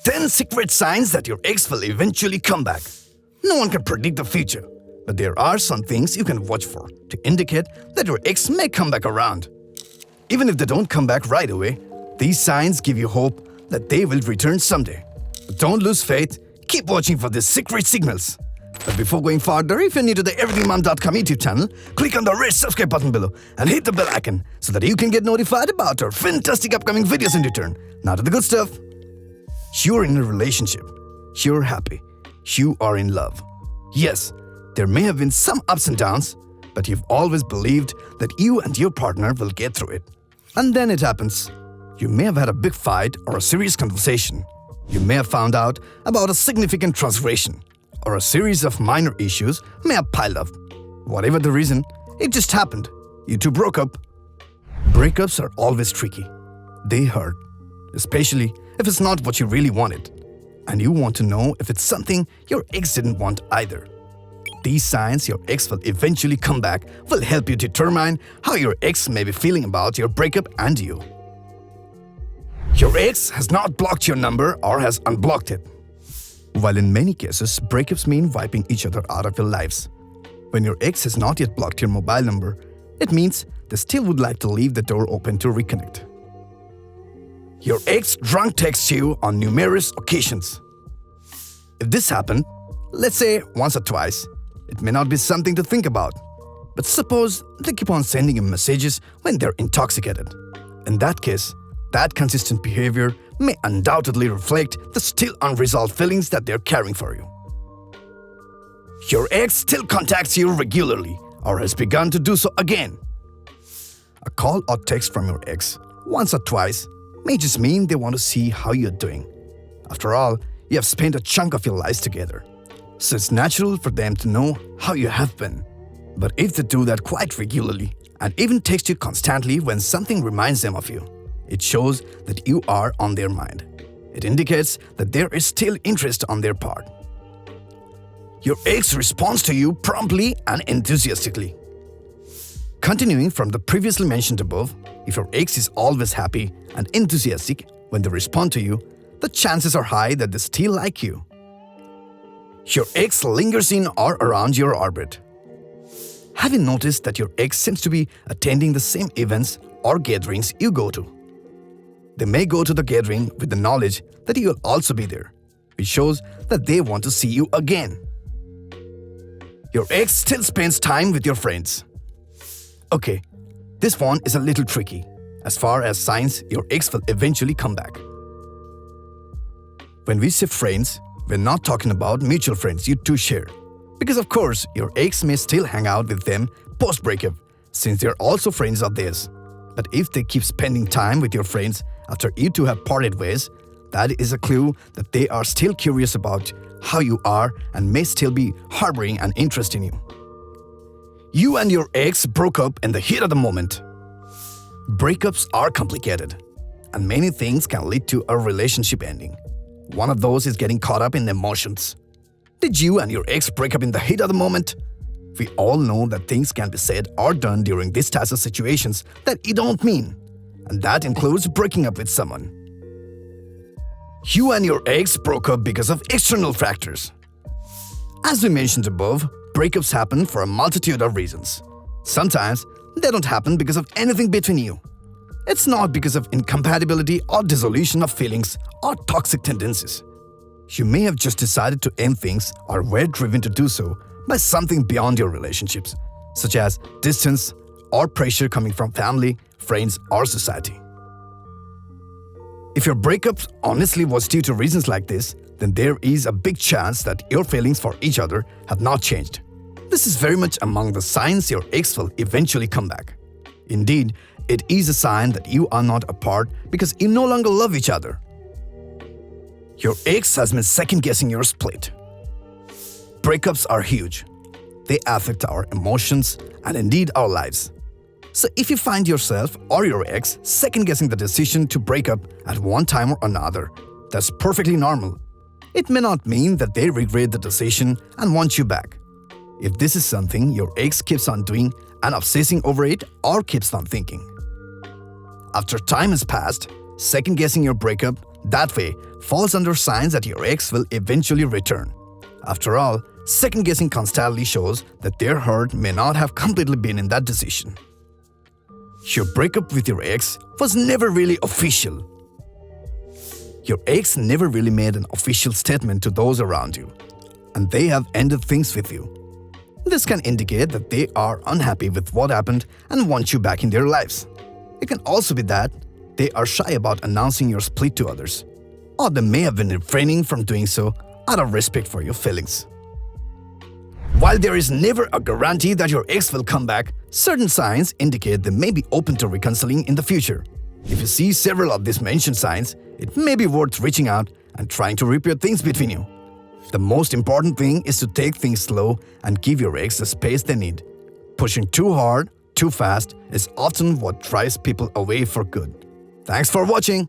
10 secret signs that your ex will eventually come back. No one can predict the future, but there are some things you can watch for to indicate that your ex may come back around. Even if they don't come back right away, these signs give you hope that they will return someday. But don't lose faith, keep watching for these secret signals. But before going further, if you're new to the EverythingMom.com YouTube channel, click on the red subscribe button below and hit the bell icon so that you can get notified about our fantastic upcoming videos in return. Now to the good stuff. You're in a relationship. You're happy. You are in love. Yes, there may have been some ups and downs, but you've always believed that you and your partner will get through it. And then it happens. You may have had a big fight or a serious conversation. You may have found out about a significant transgression, or a series of minor issues may have piled up. Whatever the reason, it just happened. You two broke up. Breakups are always tricky. They hurt, especially if it's not what you really wanted, and you want to know if it's something your ex didn't want either. These signs your ex will eventually come back will help you determine how your ex may be feeling about your breakup and you. Your ex has not blocked your number or has unblocked it. While in many cases, breakups mean wiping each other out of your lives. When your ex has not yet blocked your mobile number, it means they still would like to leave the door open to reconnect. Your ex drunk texts you on numerous occasions. If this happened, let's say once or twice, it may not be something to think about. But suppose they keep on sending you messages when they're intoxicated. In that case, that consistent behavior may undoubtedly reflect the still unresolved feelings that they're carrying for you. Your ex still contacts you regularly or has begun to do so again. A call or text from your ex once or twice may just mean they want to see how you're doing. After all, you have spent a chunk of your lives together, so it's natural for them to know how you have been. But if they do that quite regularly and even text you constantly when something reminds them of you, it shows that you are on their mind. It indicates that there is still interest on their part. Your ex responds to you promptly and enthusiastically. Continuing from the previously mentioned above, if your ex is always happy and enthusiastic when they respond to you, the chances are high that they still like you. Your ex lingers in or around your orbit. Have you noticed that your ex seems to be attending the same events or gatherings you go to? They may go to the gathering with the knowledge that you will also be there, which shows that they want to see you again. Your ex still spends time with your friends. Okay, this one is a little tricky, as far as signs your ex will eventually come back. When we say friends, we're not talking about mutual friends you two share. Because of course, your ex may still hang out with them post-breakup, since they're also friends of theirs. But if they keep spending time with your friends after you two have parted ways, that is a clue that they are still curious about how you are and may still be harboring an interest in you. You and your ex broke up in the heat of the moment. Breakups are complicated, and many things can lead to a relationship ending. One of those is getting caught up in emotions. Did you and your ex break up in the heat of the moment? We all know that things can be said or done during these types of situations that you don't mean, and that includes breaking up with someone. You and your ex broke up because of external factors. As we mentioned above, breakups happen for a multitude of reasons. Sometimes they don't happen because of anything between you. It's not because of incompatibility or dissolution of feelings or toxic tendencies. You may have just decided to end things or were driven to do so by something beyond your relationships, such as distance or pressure coming from family, friends, or society. If your breakup honestly was due to reasons like this, then there is a big chance that your feelings for each other have not changed. This is very much among the signs your ex will eventually come back. Indeed, it is a sign that you are not apart because you no longer love each other. Your ex has been second-guessing your split. Breakups are huge. They affect our emotions and indeed our lives. So if you find yourself or your ex second-guessing the decision to break up at one time or another, that's perfectly normal. It may not mean that they regret the decision and want you back. If this is something your ex keeps on doing and obsessing over it or keeps on thinking. After time has passed, second-guessing your breakup that way falls under signs that your ex will eventually return. After all, second-guessing constantly shows that their heart may not have completely been in that decision. Your breakup with your ex was never really official. Your ex never really made an official statement to those around you, and they have ended things with you. This can indicate that they are unhappy with what happened and want you back in their lives. It can also be that they are shy about announcing your split to others, or they may have been refraining from doing so out of respect for your feelings. While there is never a guarantee that your ex will come back, certain signs indicate they may be open to reconciling in the future. If you see several of these mentioned signs, it may be worth reaching out and trying to repair things between you. The most important thing is to take things slow and give your ex the space they need. Pushing too hard, too fast is often what drives people away for good. Thanks for watching.